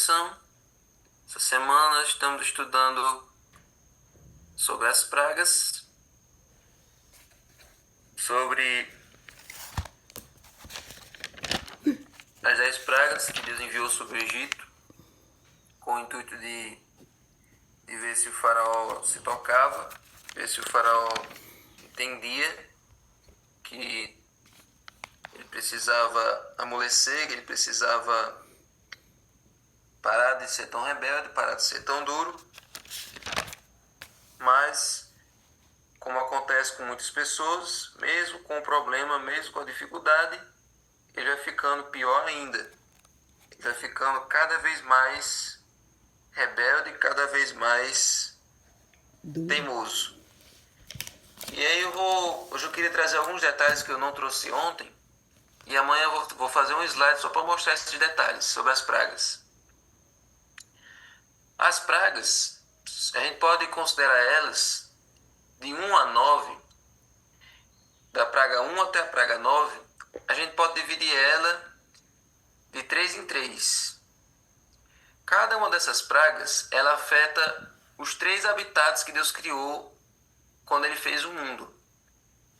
atenção. Essa semana estamos estudando sobre as pragas, sobre as 10 pragas que Deus enviou sobre o Egito, com o intuito de ver se o faraó se tocava, ver se o faraó entendia que ele precisava amolecer, que ele precisava parar de ser tão rebelde, parar de ser tão duro. Mas, como acontece com muitas pessoas, mesmo com o problema, mesmo com a dificuldade, ele vai ficando pior ainda. Ele vai ficando cada vez mais rebelde, cada vez mais teimoso. E aí hoje eu queria trazer alguns detalhes que eu não trouxe ontem, e amanhã eu vou fazer um slide só para mostrar esses detalhes sobre as pragas. As pragas, a gente pode considerar elas de 1 a 9, da praga 1 até a praga 9, a gente pode dividir ela de 3 em 3. Cada uma dessas pragas, ela afeta os 3 habitats que Deus criou quando Ele fez o mundo.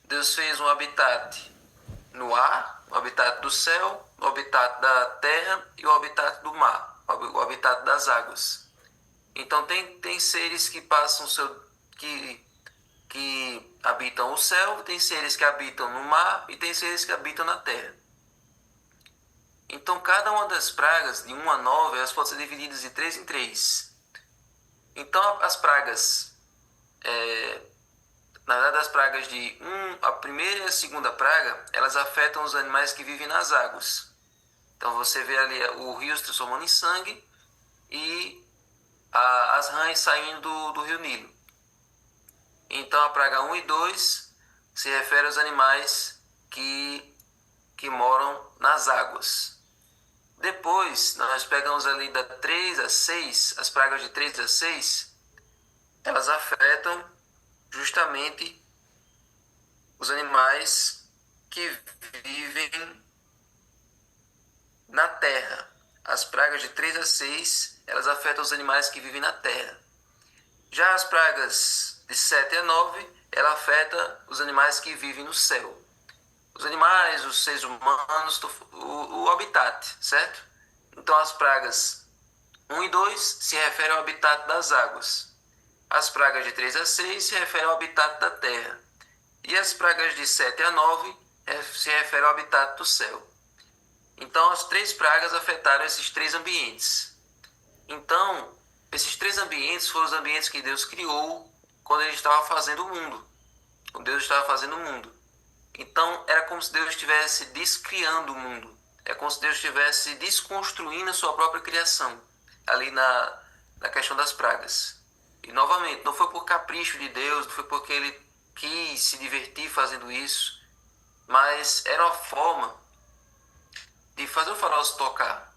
Deus fez um habitat no ar, o habitat do céu, o habitat da terra e o habitat do mar, o habitat das águas. Então tem seres que passam que habitam o céu, tem seres que habitam no mar e tem seres que habitam na terra. Então cada uma das pragas, de 1 a 9, elas podem ser divididas de 3 em 3. Então as pragas, na verdade as pragas de a primeira e a segunda praga, elas afetam os animais que vivem nas águas. Então você vê ali o rio se transformando em sangue e as rãs saindo do rio Nilo. Então a praga 1 e 2 se refere aos animais que moram nas águas. Depois, nós pegamos ali da 3 a 6, as pragas de 3 a 6, elas afetam justamente os animais que vivem na terra. As pragas de 3 a 6, elas afetam os animais que vivem na terra. Já as pragas de 7 a 9, ela afeta os animais que vivem no céu. Os animais, os seres humanos, o habitat, certo? Então as pragas 1 e 2 se referem ao habitat das águas. As pragas de 3 a 6 se referem ao habitat da terra. E as pragas de 7 a 9 se referem ao habitat do céu. Então as 3 pragas afetaram esses 3 ambientes. Então, esses 3 ambientes foram os ambientes que Deus criou quando Ele estava fazendo o mundo. Quando Deus estava fazendo o mundo. Então, era como se Deus estivesse descriando o mundo. É como se Deus estivesse desconstruindo a sua própria criação. Ali na questão das pragas. E, novamente, não foi por capricho de Deus, não foi porque Ele quis se divertir fazendo isso. Mas era uma forma de fazer o faraó se tocar.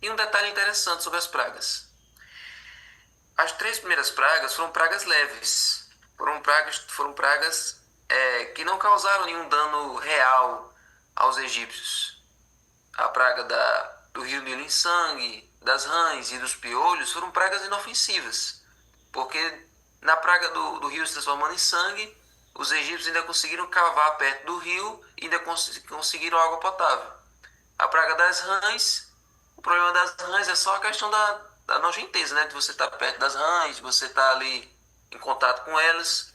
E um detalhe interessante sobre as pragas. As 3 primeiras pragas foram pragas leves. Foram pragas que não causaram nenhum dano real aos egípcios. A praga do rio Nilo em sangue, das rãs e dos piolhos foram pragas inofensivas. Porque na praga do rio se transformando em sangue, os egípcios ainda conseguiram cavar perto do rio e ainda conseguiram água potável. A praga das rãs, o problema das rãs é só a questão da nojenteza, né? De você estar perto das rãs, de você estar ali em contato com elas.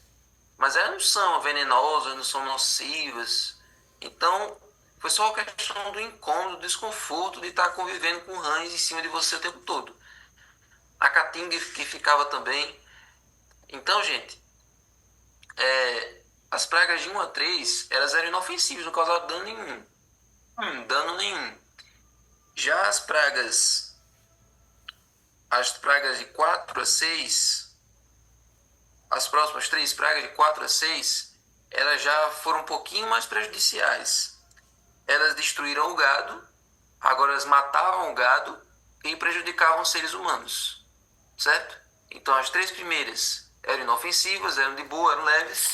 Mas elas não são venenosas, não são nocivas. Então, foi só a questão do incômodo, do desconforto de estar convivendo com rãs em cima de você o tempo todo. A caatinga que ficava também. Então, gente, as pragas de 1 a 3, elas eram inofensivas, não causavam dano nenhum. Dano nenhum. Já as pragas de 4 a 6, as próximas 3 pragas de 4 a 6, elas já foram um pouquinho mais prejudiciais. Elas destruíram o gado, agora elas matavam o gado e prejudicavam os seres humanos, certo? Então as 3 primeiras eram inofensivas, eram de boa, eram leves,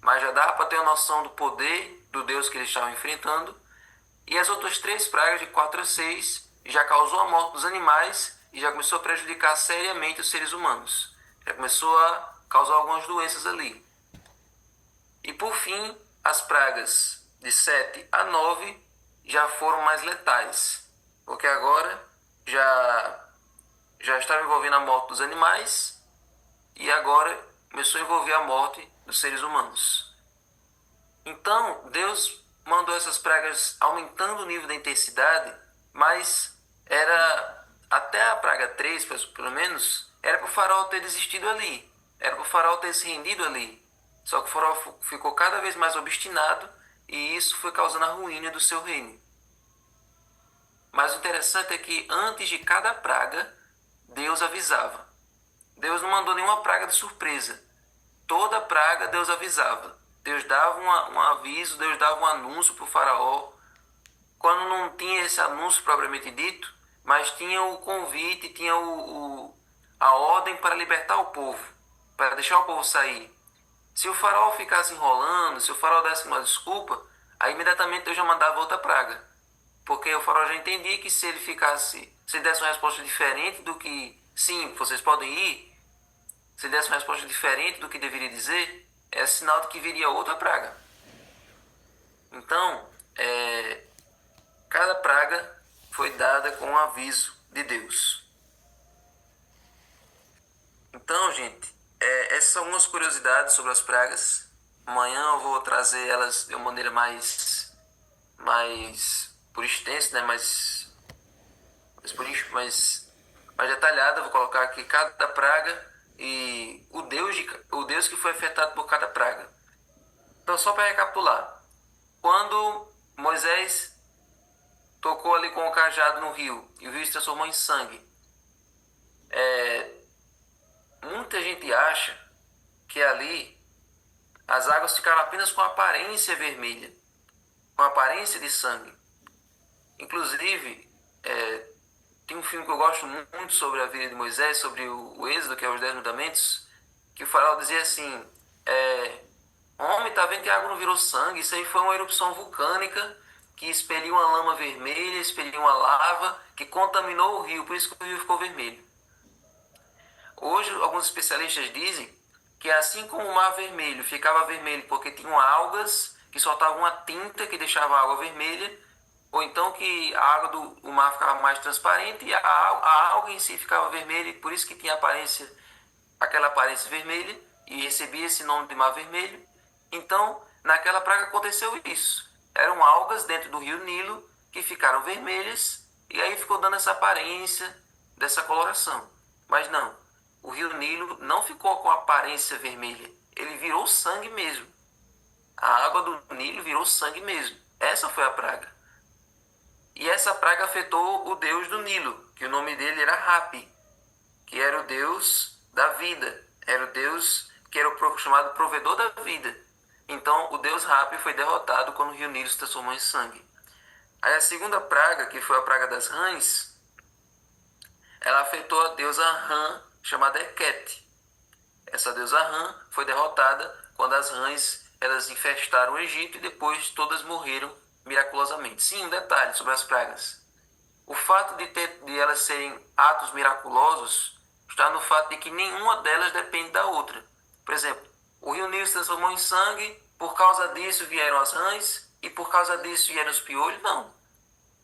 mas já dá para ter uma noção do poder do Deus que eles estavam enfrentando. E as outras 3 pragas de 4 a 6 já causou a morte dos animais e já começou a prejudicar seriamente os seres humanos. Já começou a causar algumas doenças ali. E por fim, as pragas de 7 a 9 já foram mais letais, porque agora já estava envolvendo a morte dos animais e agora começou a envolver a morte dos seres humanos. Então, Deus mandou essas pragas aumentando o nível da intensidade, mas era até a praga 3, pelo menos, era para o faraó ter desistido ali, era para o faraó ter se rendido ali. Só que o faraó ficou cada vez mais obstinado e isso foi causando a ruína do seu reino. Mas o interessante é que antes de cada praga, Deus avisava. Deus não mandou nenhuma praga de surpresa. Toda praga Deus avisava. Deus dava um aviso, Deus dava um anúncio para o faraó. Quando não tinha esse anúncio propriamente dito, mas tinha o convite, tinha a ordem para libertar o povo, para deixar o povo sair. Se o faraó ficasse enrolando, se o faraó desse uma desculpa, aí imediatamente Deus já mandava outra praga. Porque o faraó já entendia que se ele desse uma resposta diferente do que, sim, vocês podem ir, se desse uma resposta diferente do que deveria dizer, é sinal de que viria outra praga. Então, cada praga foi dada com um aviso de Deus. Então, gente, essas são algumas curiosidades sobre as pragas. Amanhã eu vou trazer elas de uma maneira mais por extenso, né? mais detalhada. Vou colocar aqui cada praga e o Deus que foi afetado por cada praga. Então, só para recapitular, quando Moisés tocou ali com o cajado no rio e o rio se transformou em sangue, muita gente acha que ali as águas ficaram apenas com aparência vermelha, com aparência de sangue. Inclusive, tem um filme que eu gosto muito sobre a vida de Moisés, sobre o Êxodo, que é os 10 mandamentos, que o faraó dizia assim, homem, tá vendo que a água não virou sangue? Isso aí foi uma erupção vulcânica que expeliu uma lama vermelha, expeliu uma lava, que contaminou o rio, por isso que o rio ficou vermelho. Hoje, alguns especialistas dizem que assim como o mar vermelho ficava vermelho porque tinham algas que soltavam uma tinta que deixava a água vermelha, ou então que a água do mar ficava mais transparente e a alga em si ficava vermelha, e por isso que tinha aquela aparência vermelha e recebia esse nome de mar vermelho. Então, naquela praga aconteceu isso. Eram algas dentro do rio Nilo que ficaram vermelhas e aí ficou dando essa aparência dessa coloração. Mas não, o rio Nilo não ficou com aparência vermelha, ele virou sangue mesmo. A água do Nilo virou sangue mesmo. Essa foi a praga. E essa praga afetou o deus do Nilo, que o nome dele era Hapi, que era o deus da vida, era o deus que era o chamado provedor da vida. Então o deus Hapi foi derrotado quando o rio Nilo se transformou em sangue. Aí a segunda praga, que foi a praga das rãs, ela afetou a deusa Rã, chamada Heket. Essa deusa Rã foi derrotada quando as rãs elas infestaram o Egito e depois todas morreram miraculosamente. Sim, um detalhe sobre as pragas. O fato de elas serem atos miraculosos está no fato de que nenhuma delas depende da outra. Por exemplo, o rio Nilo se transformou em sangue, por causa disso vieram as rãs e por causa disso vieram os piolhos. Não.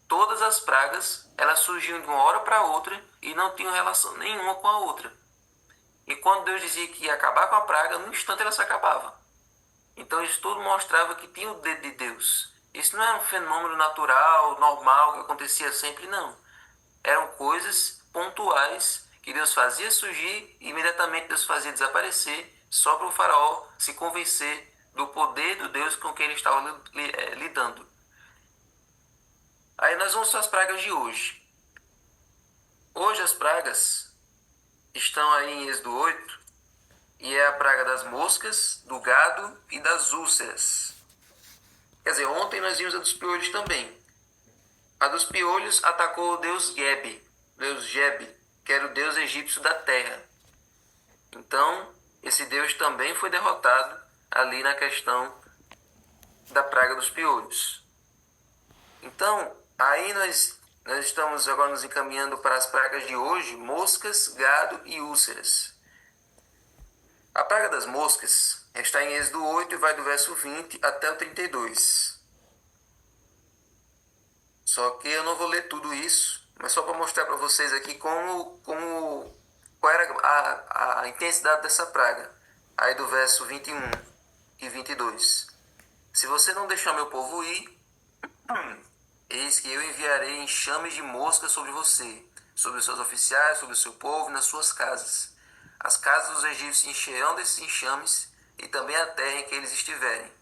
Todas as pragas elas surgiam de uma hora para outra e não tinham relação nenhuma com a outra. E quando Deus dizia que ia acabar com a praga, no instante ela se acabava. Então isso tudo mostrava que tinha o dedo de Deus. Isso não era um fenômeno natural, normal, que acontecia sempre, não. Eram coisas pontuais que Deus fazia surgir e imediatamente Deus fazia desaparecer, só para o faraó se convencer do poder do Deus com quem ele estava lidando. Aí nós vamos para as pragas de hoje. Hoje as pragas estão aí em Êxodo 8, e é a praga das moscas, do gado e das úlceras. Quer dizer, ontem nós vimos a dos piolhos também. A dos piolhos atacou o deus Geb, que era o deus egípcio da terra. Então, esse deus também foi derrotado ali na questão da praga dos piolhos. Então, aí nós Nós estamos agora nos encaminhando para as pragas de hoje: moscas, gado e úlceras. A praga das moscas está em Êxodo 8 e vai do verso 20 até o 32. Só que eu não vou ler tudo isso, mas só para mostrar para vocês aqui qual era a intensidade dessa praga. Aí do verso 21 e 22. Se você não deixar meu povo ir, eis que eu enviarei enxames de moscas sobre você, sobre os seus oficiais, sobre o seu povo e nas suas casas. As casas dos egípcios se encherão desses enxames e também a terra em que eles estiverem.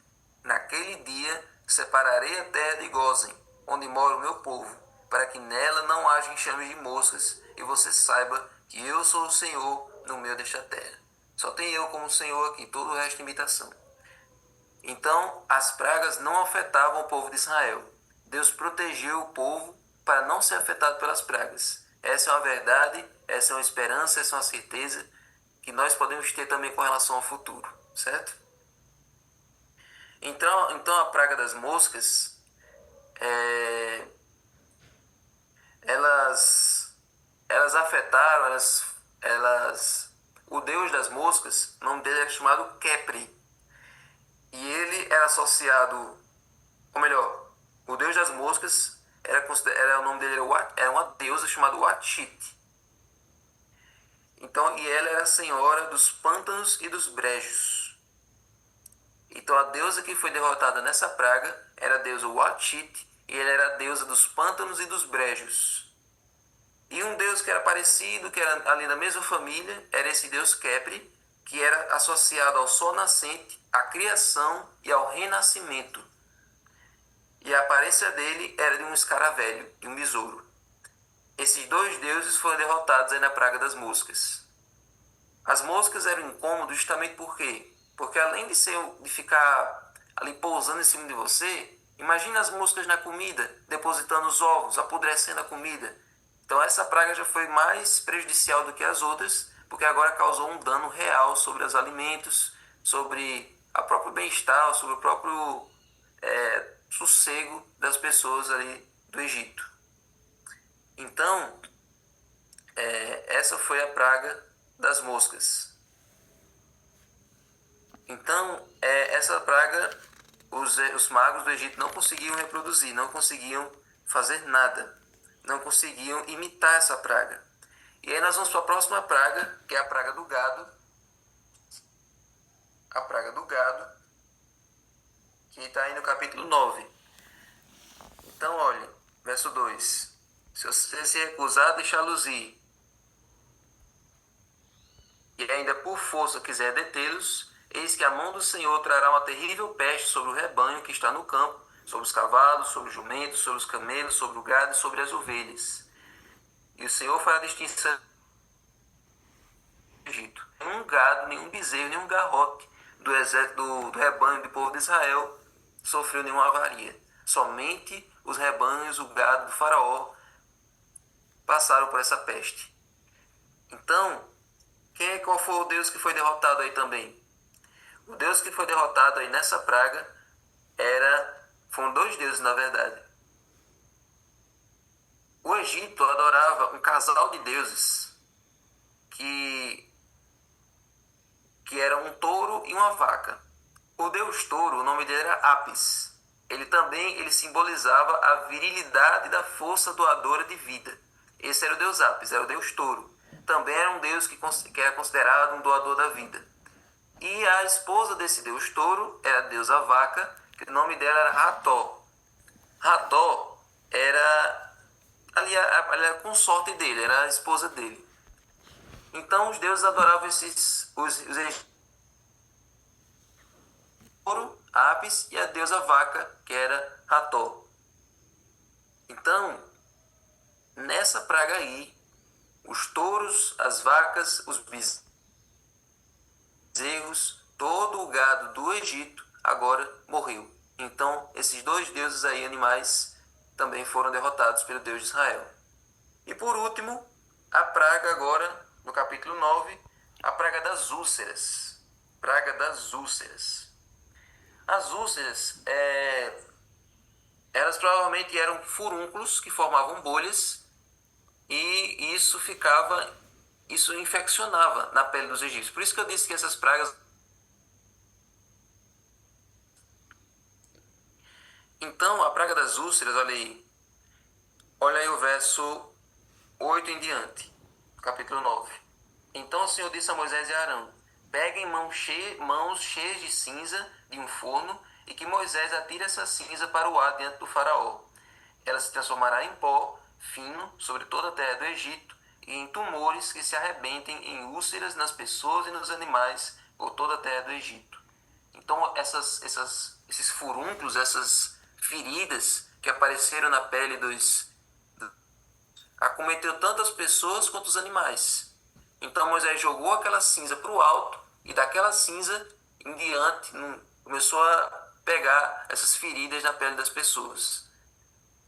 Naquele dia separarei a terra de Gósen, onde mora o meu povo, para que nela não haja enxames de moscas, e você saiba que eu sou o Senhor no meio desta terra. Só tem eu como Senhor aqui, todo o resto é imitação. Então, as pragas não afetavam o povo de Israel. Deus protegeu o povo para não ser afetado pelas pragas. Essa é uma verdade, essa é uma esperança, essa é uma certeza que nós podemos ter também com relação ao futuro, certo? Então a praga das moscas, elas afetaram, o deus das moscas, o nome dele é chamado Kepri. E ele era associado, ou melhor, o deus das moscas o nome dele era uma deusa chamada Watchit. Então, e ela era a senhora dos pântanos e dos brejos. Então a deusa que foi derrotada nessa praga era a deusa Watchit, e ela era a deusa dos pântanos e dos brejos. E um deus que era parecido, que era ali da mesma família, era esse deus Kepri, que era associado ao sol nascente, à criação e ao renascimento. E a aparência dele era de um escaravelho, de um besouro. Esses dois deuses foram derrotados aí na praga das moscas. As moscas eram incômodas justamente por quê? Porque além de ficar ali pousando em cima de você, imagina as moscas na comida, depositando os ovos, apodrecendo a comida. Então essa praga já foi mais prejudicial do que as outras, porque agora causou um dano real sobre os alimentos, sobre o próprio bem-estar, sobre o próprio sossego das pessoas ali do Egito. Então, essa foi a praga das moscas. Então, essa praga, os magos do Egito não conseguiam reproduzir, não conseguiam fazer nada, não conseguiam imitar essa praga. E aí nós vamos para a próxima praga, que é a praga do gado. A praga do gado, que está aí no capítulo 9. Então, olha, verso 2. Se você se recusar a deixá-los ir, e ainda por força quiser detê-los, eis que a mão do Senhor trará uma terrível peste sobre o rebanho que está no campo, sobre os cavalos, sobre os jumentos, sobre os camelos, sobre o gado e sobre as ovelhas. E o Senhor fará distinção do Egito. Nenhum gado, nenhum bezerro, nenhum garrote do exército do rebanho do povo de Israel sofreu nenhuma avaria. Somente os rebanhos, o gado do faraó passaram por essa peste. Então, qual foi o Deus que foi derrotado aí também? O Deus que foi derrotado aí nessa praga foram dois deuses, na verdade. O Egito adorava um casal de deuses que era um touro e uma vaca. O deus touro, o nome dele era Apis. Ele simbolizava a virilidade da força doadora de vida. Esse era o deus Apis, era o deus touro. Também era um deus que era considerado um doador da vida. E a esposa desse deus touro era a deusa vaca, que o nome dela era Rató. Rató era a consorte dele, era a esposa dele. Então os deuses adoravam os touro, Apis, e a deusa vaca, que era Rató. Então, nessa praga aí, os touros, as vacas, os bezerros, todo o gado do Egito agora morreu. Então, esses dois deuses aí, animais, também foram derrotados pelo Deus de Israel. E por último, a praga agora, no capítulo 9, a praga das úlceras. Praga das úlceras. As úlceras elas provavelmente eram furúnculos que formavam bolhas e isso infeccionava na pele dos egípcios. Por isso que eu disse que essas pragas... Então, a praga das úlceras, olha aí o verso 8 em diante, capítulo 9. Então o Senhor disse a Moisés e a Arão: peguem mãos cheias de cinza de um forno e que Moisés atire essa cinza para o ar diante do faraó. Ela se transformará em pó fino sobre toda a terra do Egito e em tumores que se arrebentem em úlceras nas pessoas e nos animais por toda a terra do Egito. Então esses furúnculos, essas feridas que apareceram na pele acometeu tanto as pessoas quanto os animais. Então Moisés jogou aquela cinza para o alto e daquela cinza em diante começou a pegar essas feridas na pele das pessoas.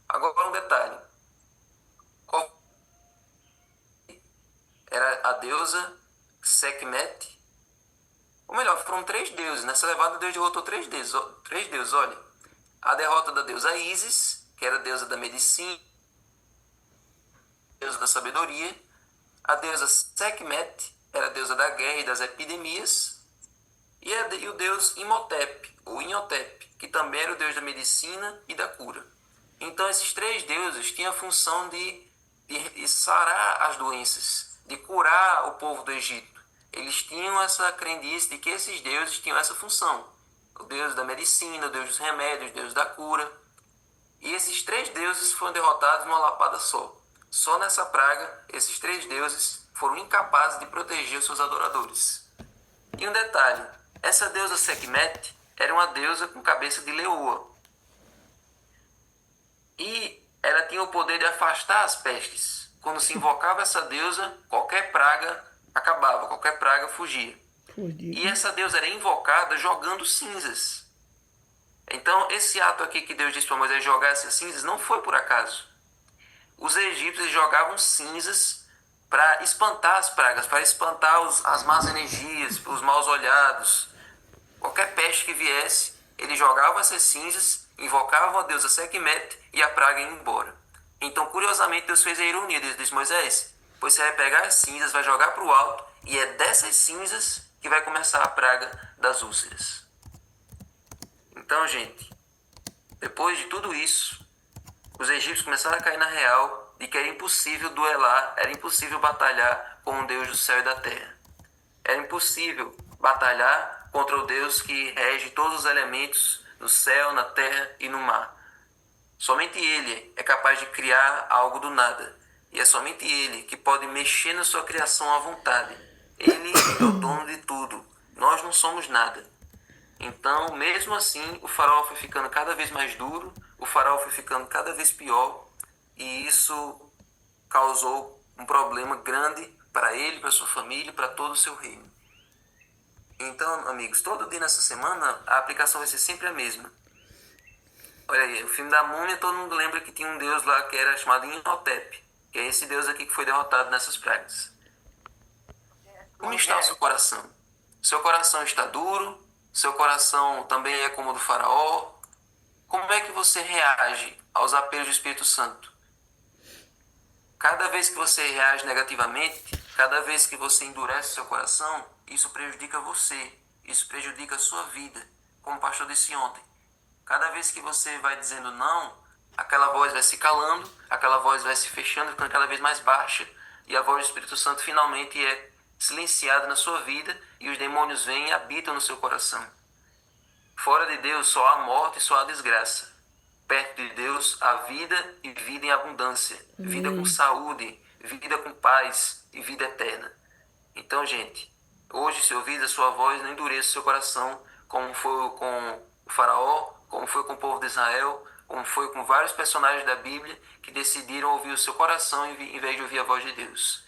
Agora um detalhe. Qual era a deusa Sekhmet? Ou melhor, foram 3 deuses. Nessa levada Deus derrotou 3 deuses, olha. A derrota da deusa Ísis, que era a deusa da medicina, deusa da sabedoria. A deusa Sekhmet era a deusa da guerra e das epidemias. E o deus Imhotep, ou Inhotep, que também era o deus da medicina e da cura. Então esses 3 deuses tinham a função de sarar as doenças, de curar o povo do Egito. Eles tinham essa crendice de que esses deuses tinham essa função. O deus da medicina, o deus dos remédios, o deus da cura. E esses 3 deuses foram derrotados numa lapada só. Só nessa praga, esses 3 deuses foram incapazes de proteger os seus adoradores. E um detalhe, essa deusa Sekhmet era uma deusa com cabeça de leoa. E ela tinha o poder de afastar as pestes. Quando se invocava essa deusa, qualquer praga acabava, qualquer praga fugia. E essa deusa era invocada jogando cinzas. Então, esse ato aqui que Deus disse para Moisés jogar essas cinzas não foi por acaso. Os egípcios jogavam cinzas para espantar as pragas, para espantar as más energias, os maus olhados. Qualquer peste que viesse, eles jogavam essas cinzas, invocavam a deusa Sekhmet e a praga ia embora. Então, curiosamente, Deus fez a ironia. Deus disse: Moisés, pois você vai pegar as cinzas, vai jogar para o alto, e é dessas cinzas que vai começar a praga das úlceras. Então, gente, depois de tudo isso, os egípcios começaram a cair na real de que era impossível duelar, era impossível batalhar com o Deus do céu e da terra. Era impossível batalhar contra o Deus que rege todos os elementos no céu, na terra e no mar. Somente Ele é capaz de criar algo do nada. E é somente Ele que pode mexer na sua criação à vontade. Ele é o dono de tudo. Nós não somos nada. Então, mesmo assim, o faraó foi ficando cada vez mais duro, o faraó foi ficando cada vez pior, e isso causou um problema grande para ele, para sua família, para todo o seu reino. Então, amigos, todo dia nessa semana a aplicação vai ser sempre a mesma. Olha aí, o filme da Múmia, todo mundo lembra que tinha um deus lá que era chamado Imhotep, que é esse deus aqui que foi derrotado nessas pragas. Como está o seu coração? Seu coração está duro? Seu coração também é como o do faraó? Como é que você reage aos apelos do Espírito Santo? Cada vez que você reage negativamente, cada vez que você endurece seu coração, isso prejudica você, isso prejudica a sua vida, como o pastor disse ontem. Cada vez que você vai dizendo não, aquela voz vai se calando, aquela voz vai se fechando, ficando cada vez mais baixa, e a voz do Espírito Santo finalmente é silenciada na sua vida, e os demônios vêm e habitam no seu coração. Fora de Deus só há morte e só há desgraça. Perto de Deus há vida e vida em abundância, vida com saúde, vida com paz e vida eterna. Então, gente, hoje, se ouvir a sua voz, não endureça o seu coração, como foi com o faraó, como foi com o povo de Israel, como foi com vários personagens da Bíblia que decidiram ouvir o seu coração em vez de ouvir a voz de Deus.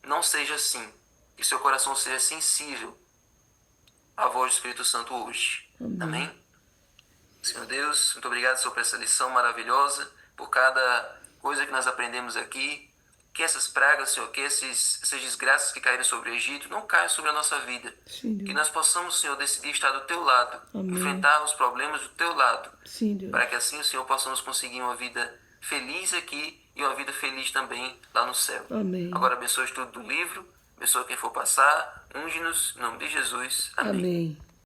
Não seja assim. Que seu coração seja sensível à voz do Espírito Santo hoje. Amém? Senhor Deus, muito obrigado, Senhor, por essa lição maravilhosa, por cada coisa que nós aprendemos aqui. que essas pragas, Senhor, que essas desgraças que caíram sobre o Egito não caiam sobre a nossa vida. Sim, Deus. Que nós possamos, Senhor, decidir estar do teu lado, Amém. enfrentar os problemas do teu lado, Sim, Deus. para que assim, Senhor, possamos conseguir uma vida feliz aqui e uma vida feliz também lá no céu. Amém. Agora abençoe o estudo do livro, abençoe quem for passar, unge-nos, em nome de Jesus. Amém. Amém.